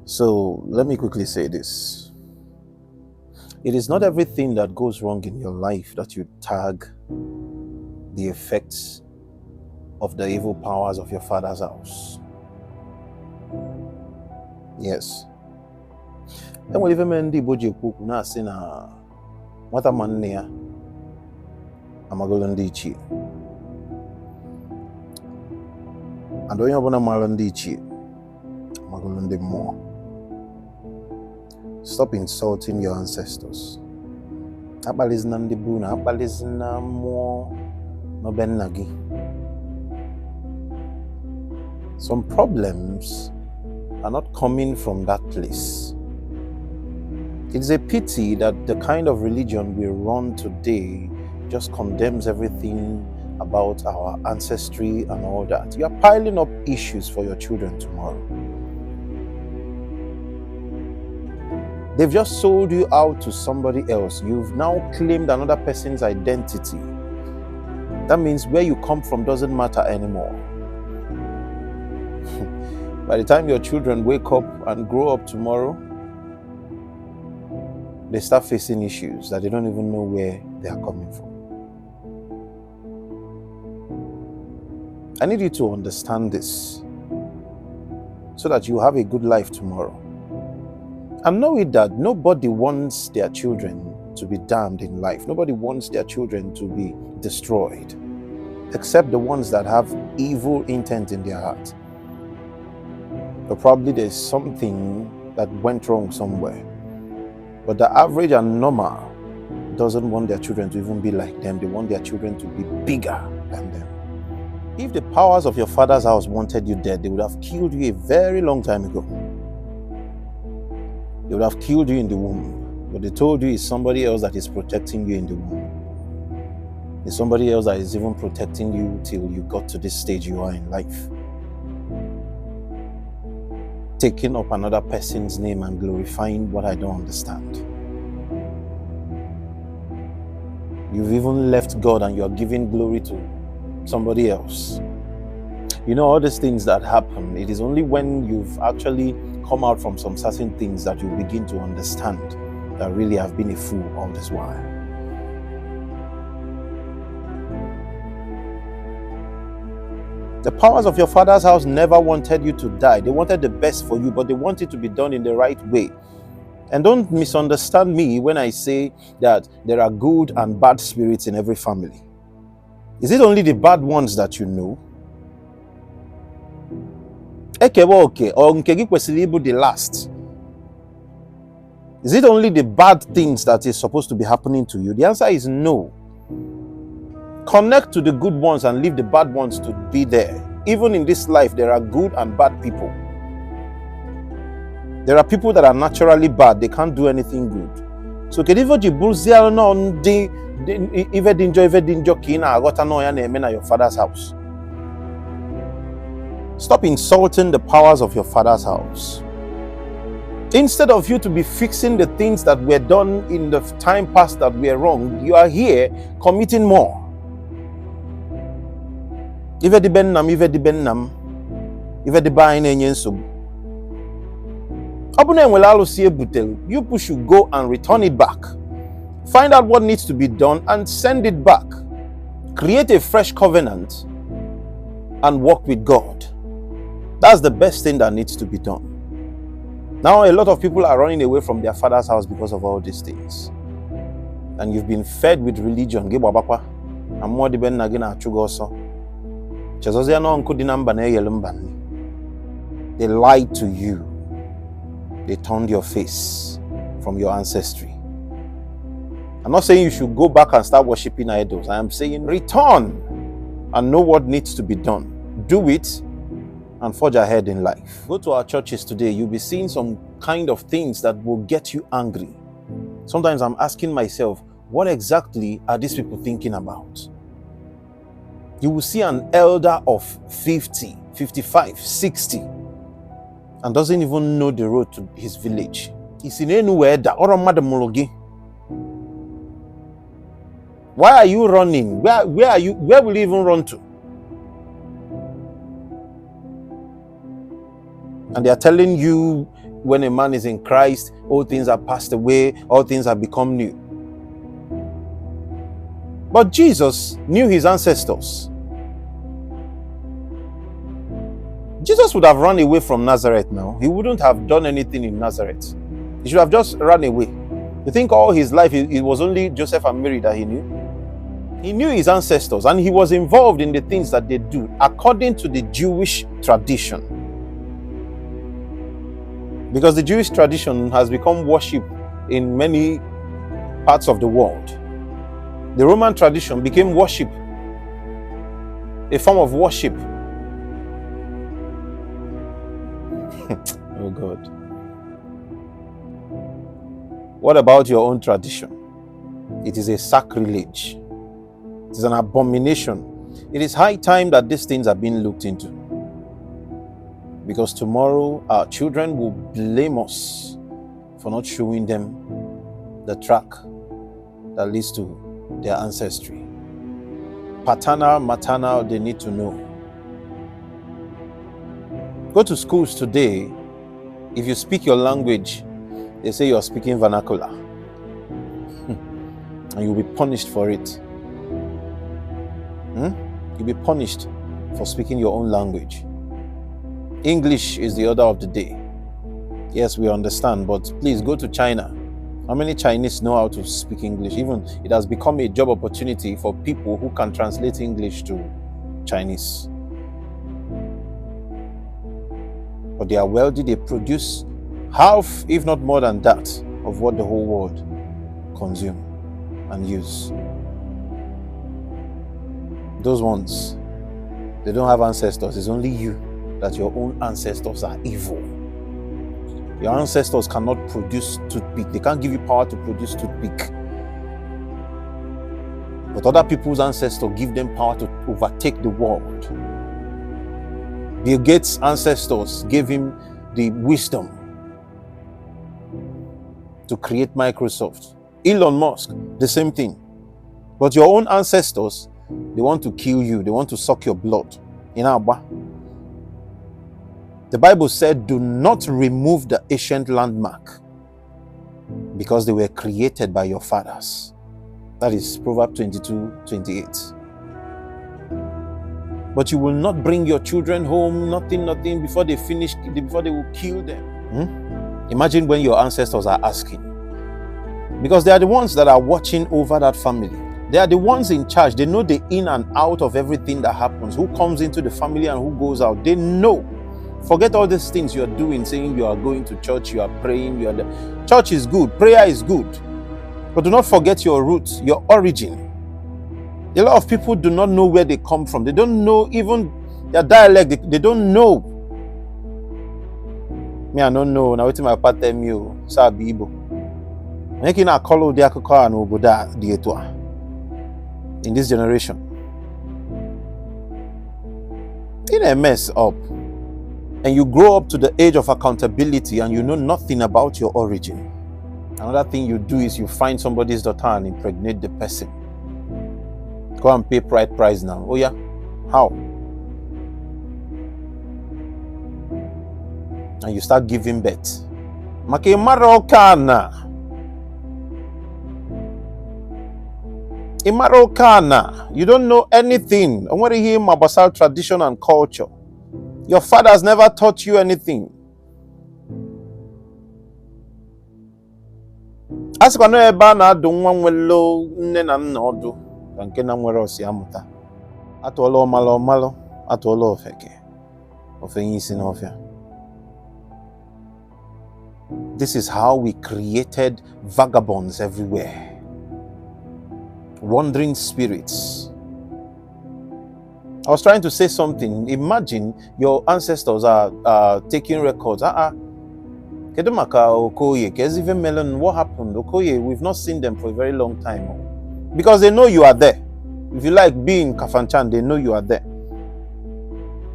So let me quickly say this. It is not everything that goes wrong in your life that you tag the effects of the evil powers of your father's house. Yes. And when even men boji kuku na sina wata manne ya amagolo ndi ichi. And onye ọbụla mara ndị ichi amagolo ndị mmụọ. Stop insulting your ancestors. Akpalizina ndị bu na akpalizina mmụọ no be nna gị. Some problems are not coming from that place. It's a pity that the kind of religion we run today just condemns everything about our ancestry and all that. You are piling up issues for your children tomorrow. They've just sold you out to somebody else. You've now claimed another person's identity. That means where you come from doesn't matter anymore. By the time your children wake up and grow up tomorrow, they start facing issues that they don't even know where they are coming from. I need you to understand this so that you have a good life tomorrow. And know it that nobody wants their children to be damned in life. Nobody wants their children to be destroyed, except the ones that have evil intent in their heart. But probably there's something that went wrong somewhere. But the average and normal doesn't want their children to even be like them. They want their children to be bigger than them. If the powers of your father's house wanted you dead, they would have killed you a very long time ago. They would have killed you in the womb. But they told you it's somebody else that is protecting you in the womb. It's somebody else that is even protecting you till you got to this stage you are in life. Taking up another person's name and glorifying what I don't understand. You've even left God and you're giving glory to somebody else. You know, all these things that happen, it is only when you've actually come out from some certain things that you begin to understand that really I've been a fool all this while. The powers of your father's house never wanted you to die. They wanted the best for you, but they want it to be done in the right way. And don't misunderstand me when I say that there are good and bad spirits in every family. Is it only the bad ones that you know? Okay, or the last. Is it only the bad things that is supposed to be happening to you? The answer is no. Connect to the good ones and leave the bad ones to be there. Even in this life, there are good and bad people. There are people that are naturally bad. They can't do anything good. So, your father's house. Stop insulting the powers of your father's house. Instead of you to be fixing the things that were done in the time past that were wrong, you are here committing more. You push you go and return it back. Find out what needs to be done and send it back. Create a fresh covenant and walk with God. That's the best thing that needs to be done. Now, a lot of people are running away from their father's house because of all these things. And you've been fed with religion. They lied to you. They turned your face from your ancestry. I'm not saying you should go back and start worshiping idols. I am saying return and know what needs to be done. Do it and forge ahead in life. Go to our churches today. You'll be seeing some kind of things that will get you angry. Sometimes I'm asking myself, what exactly are these people thinking about? You will see an elder of 50, 55, 60 and doesn't even know the road to his village. He's in anywhere that why are you running? Where are you? Where will you even run to? And they are telling you when a man is in Christ, all things are passed away, all things have become new. But Jesus knew his ancestors. Jesus would have run away from Nazareth now. He wouldn't have done anything in Nazareth. He should have just run away. You think all his life it was only Joseph and Mary that he knew? He knew his ancestors, and he was involved in the things that they do according to the Jewish tradition. Because the Jewish tradition has become worship in many parts of the world. The Roman tradition became worship, a form of worship. Oh God. What about your own tradition? It is a sacrilege. It is an abomination. It is high time that these things are being looked into. Because tomorrow our children will blame us for not showing them the track that leads to their ancestry. Paternal, maternal, they need to know. Go to schools today. If you speak your language, they say you're speaking vernacular. And you'll be punished for it. You'll be punished for speaking your own language. English is the order of the day. Yes, we understand, but please go to China. How many Chinese know how to speak English? Even it has become a job opportunity for people who can translate English to Chinese. But they are wealthy, they produce half, if not more than that, of what the whole world consume and use. Those ones, they don't have ancestors. It's only you that your own ancestors are evil. Your ancestors cannot produce toothpick. They can't give you power to produce toothpick. But other people's ancestors give them power to overtake the world. Bill Gates' ancestors gave him the wisdom to create Microsoft. Elon Musk, the same thing. But your own ancestors, they want to kill you. They want to suck your blood. The Bible said, do not remove the ancient landmark because they were created by your fathers. That is Proverbs 22:28. But you will not bring your children home, nothing, before they finish, before they will kill them. Imagine when your ancestors are asking. Because they are the ones that are watching over that family. They are the ones in charge. They know the in and out of everything that happens. Who comes into the family and who goes out. They know. Forget all these things you are doing, saying you are going to church, you are praying. Church is good, prayer is good. But do not forget your roots, your origin. A lot of people do not know where they come from. They don't know even their dialect. They don't know. Me, I don't know. Now, wait till my part tell me, Sabi Igbo. Making a call the Akoko and Oboda Dietwa in this generation. In a mess up. And you grow up to the age of accountability and you know nothing about your origin. Another thing you do is you find somebody's daughter and impregnate the person. Go and pay right price now. Oh yeah? How? And you start giving birth. Make Marokana. In Marokana, you don't know anything. I want to hear Mabasal tradition and culture. Your father has never taught you anything. Ask no eba na adu nwa nwelo nne na nna odu ka nke na nwere osi amuta. Atụọla ọmalụ atụọla ofeke. Ofenye isi n'ọfịa. This is how we created vagabonds everywhere. Wandering spirits. I was trying to say something. Imagine your ancestors are taking records. Kedumaka Okoye, Kezive Melon, what happened? Okoye, we've not seen them for a very long time. Because they know you are there. If you like being Kafanchan, they know you are there.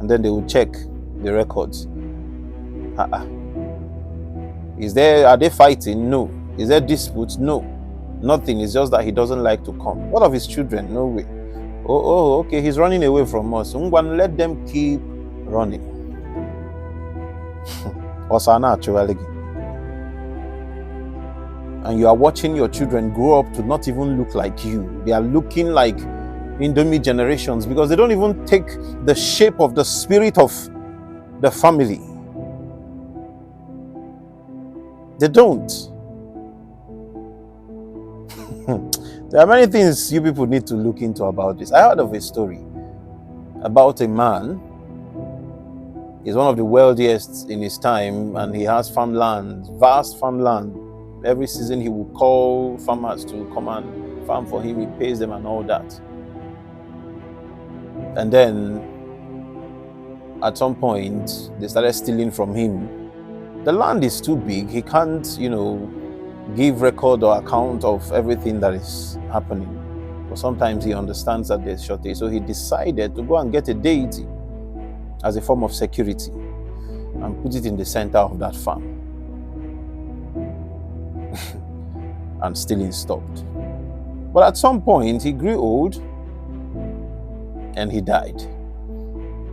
And then they will check the records. Are they fighting? No. Is there disputes? No. Nothing. It's just that he doesn't like to come. What of his children? No way. Okay, he's running away from us. Let them keep running. Osana actually. And you are watching your children grow up to not even look like you. They are looking like Indomie generations because they don't even take the shape of the spirit of the family. They don't. There are many things you people need to look into about this. I heard of a story about a man. He's one of the wealthiest in his time, and he has farmland, vast farmland. Every season he will call farmers to come and farm for him. He pays them and all that. And then at some point, they started stealing from him. The land is too big. He can't, give record or account of everything that is happening. But sometimes he understands that there's shortage. So he decided to go and get a deity as a form of security and put it in the center of that farm. And stealing stopped. But at some point, he grew old and he died.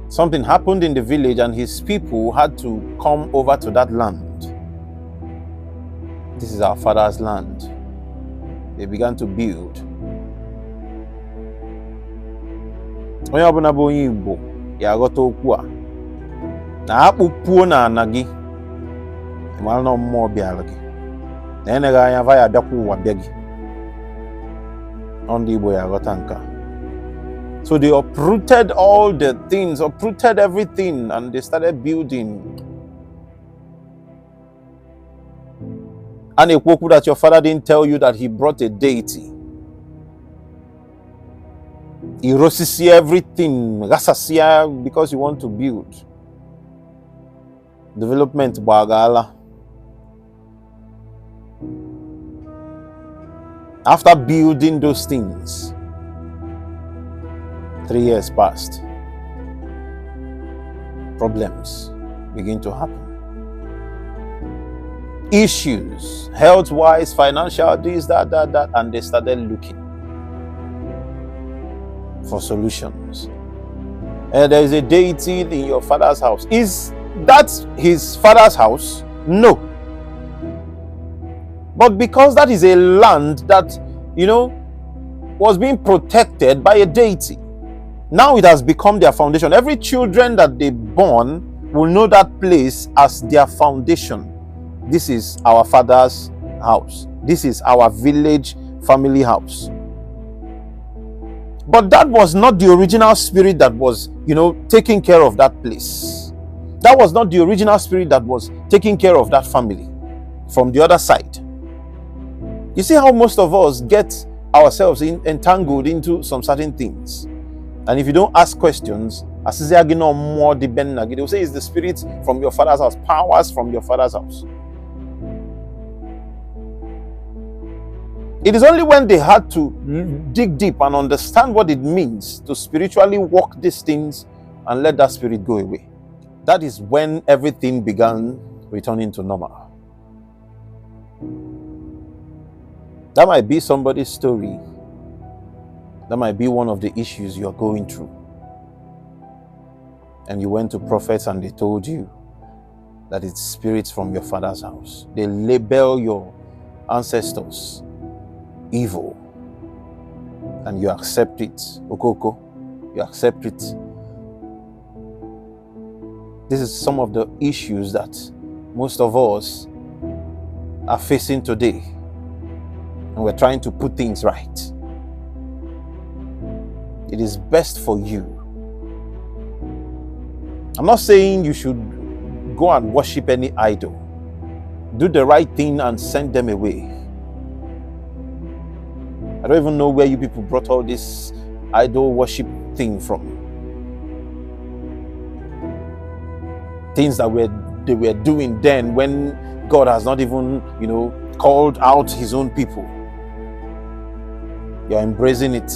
Something happened in the village and his people had to come over to that land. This is our father's land. They began to build. Onye ọbụla bụ onye Igbo ya aghọta okwu a na akpụpuo na ana gị ịmara na mmụọ bịara gị na eneghị anya va ya abịakwa ụwa bịa gị ndị Igbo ya aghọta nke a. So they uprooted all the things, uprooted everything, and they started building. And a quote that your father didn't tell you that he brought a deity. He roses everything because you want to build. Development bagala. After building those things, 3 years passed. Problems begin to happen. Issues, health-wise, financial, this, that, and they started looking for solutions. And there is a deity in your father's house. Is that his father's house? No. But because that is a land that, was being protected by a deity, now it has become their foundation. Every children that they born will know that place as their foundation. This is our father's house. This is our village family house. But that was not the original spirit that was, taking care of that place. That was not the original spirit that was taking care of that family from the other side. You see how most of us get ourselves entangled into some certain things. And if you don't ask questions, they will say it's the spirit from your father's house, powers from your father's house. It is only when they had to dig deep and understand what it means to spiritually walk these things and let that spirit go away. That is when everything began returning to normal. That might be somebody's story. That might be one of the issues you're going through. And you went to prophets and they told you that it's spirits from your father's house. They label your ancestors evil. And you accept it. Okoko, you accept it. This is some of the issues that most of us are facing today. And we're trying to put things right. It is best for you. I'm not saying you should go and worship any idol. Do the right thing and send them away. I don't even know where you people brought all this idol worship thing from. Things that they were doing then when God has not even, called out his own people. You're embracing it.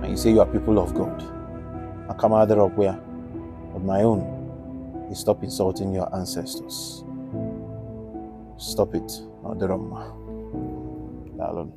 And you say you are people of God. I come out there up where? Of my own. You stop insulting your ancestors. Stop it. Not the Roma. Alone.